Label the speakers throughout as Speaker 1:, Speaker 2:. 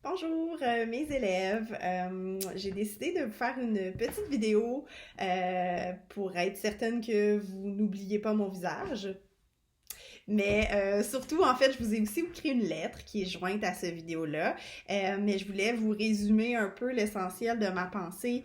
Speaker 1: Bonjour mes élèves, j'ai décidé de vous faire une petite vidéo pour être certaine que vous n'oubliez pas mon visage. Mais surtout, en fait, je vous ai aussi écrit une lettre qui est jointe à cette vidéo-là. Mais je voulais vous résumer un peu l'essentiel de ma pensée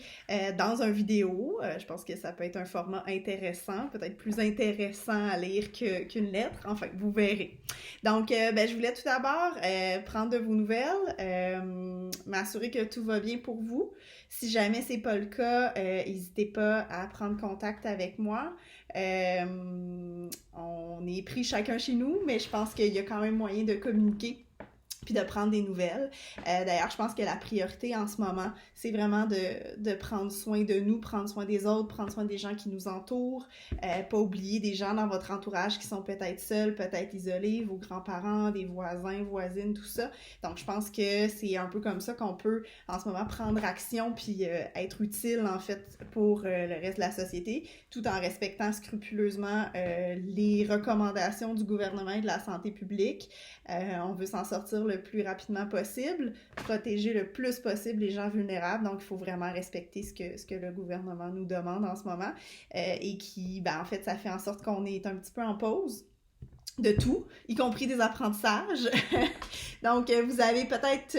Speaker 1: dans une vidéo. Je pense que ça peut être un format intéressant, peut-être plus intéressant à lire qu'une lettre. Enfin, vous verrez. Donc, je voulais tout d'abord prendre de vos nouvelles, m'assurer que tout va bien pour vous. Si jamais c'est pas le cas, n'hésitez pas à prendre contact avec moi. On est pris chacun chez nous, mais je pense qu'il y a quand même moyen de communiquer puis de prendre des nouvelles. D'ailleurs, je pense que la priorité en ce moment, c'est vraiment de prendre soin de nous, prendre soin des autres, prendre soin des gens qui nous entourent, pas oublier des gens dans votre entourage qui sont peut-être seuls, peut-être isolés, vos grands-parents, des voisins, voisines, tout ça. Donc, je pense que c'est un peu comme ça qu'on peut, en ce moment, prendre action puis être utile, en fait, pour le reste de la société, tout en respectant scrupuleusement les recommandations du gouvernement et de la santé publique. On veut s'en sortir le plus rapidement possible, protéger le plus possible les gens vulnérables. Donc, il faut vraiment respecter ce que le gouvernement nous demande en ce moment et qui, en fait, ça fait en sorte qu'on est un petit peu en pause de tout, y compris des apprentissages. Donc, vous avez peut-être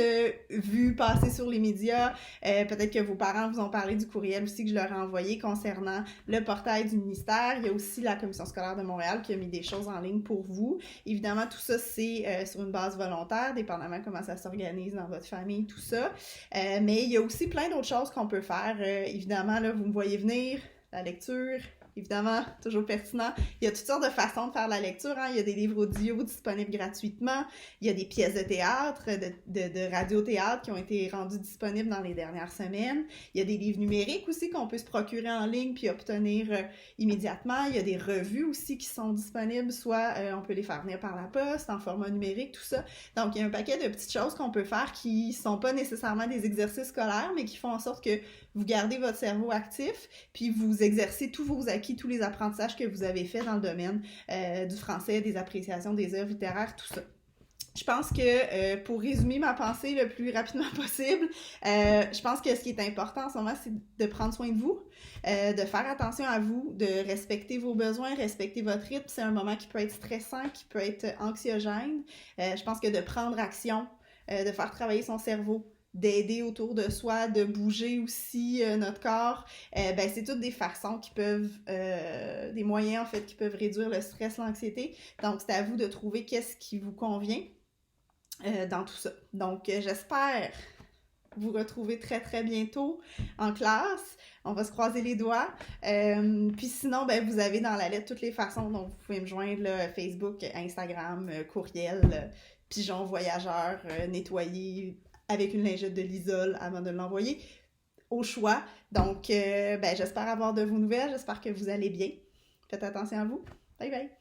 Speaker 1: vu passer sur les médias, peut-être que vos parents vous ont parlé du courriel aussi que je leur ai envoyé concernant le portail du ministère. Il y a aussi la Commission scolaire de Montréal qui a mis des choses en ligne pour vous. Évidemment, tout ça, c'est sur une base volontaire, dépendamment comment ça s'organise dans votre famille, tout ça. Mais il y a aussi plein d'autres choses qu'on peut faire. Évidemment, là, vous me voyez venir, la lecture, évidemment, toujours pertinent. Il y a toutes sortes de façons de faire la lecture. Hein. Il y a des livres audio disponibles gratuitement. Il y a des pièces de théâtre, de radio-théâtre qui ont été rendues disponibles dans les dernières semaines. Il y a des livres numériques aussi qu'on peut se procurer en ligne puis obtenir immédiatement. Il y a des revues aussi qui sont disponibles. Soit on peut les faire venir par la poste, en format numérique, tout ça. Donc, il y a un paquet de petites choses qu'on peut faire qui sont pas nécessairement des exercices scolaires, mais qui font en sorte que vous gardez votre cerveau actif, puis vous exercez tous vos acquis, tous les apprentissages que vous avez faits dans le domaine du français, des appréciations des œuvres littéraires, tout ça. Je pense que pour résumer ma pensée le plus rapidement possible, je pense que ce qui est important en ce moment, c'est de prendre soin de vous, de faire attention à vous, de respecter vos besoins, respecter votre rythme. C'est un moment qui peut être stressant, qui peut être anxiogène. Je pense que de prendre action, de faire travailler son cerveau, d'aider autour de soi, de bouger aussi notre corps, c'est toutes des façons qui peuvent, des moyens en fait qui peuvent réduire le stress, l'anxiété. Donc c'est à vous de trouver qu'est-ce qui vous convient dans tout ça. Donc j'espère vous retrouver très très bientôt en classe. On va se croiser les doigts. Puis sinon, vous avez dans la lettre toutes les façons dont vous pouvez me joindre, là, Facebook, Instagram, courriel, pigeon voyageur, nettoyé, avec une lingette de Lysol avant de l'envoyer au choix. Donc, j'espère avoir de vos nouvelles. J'espère que vous allez bien. Faites attention à vous. Bye bye!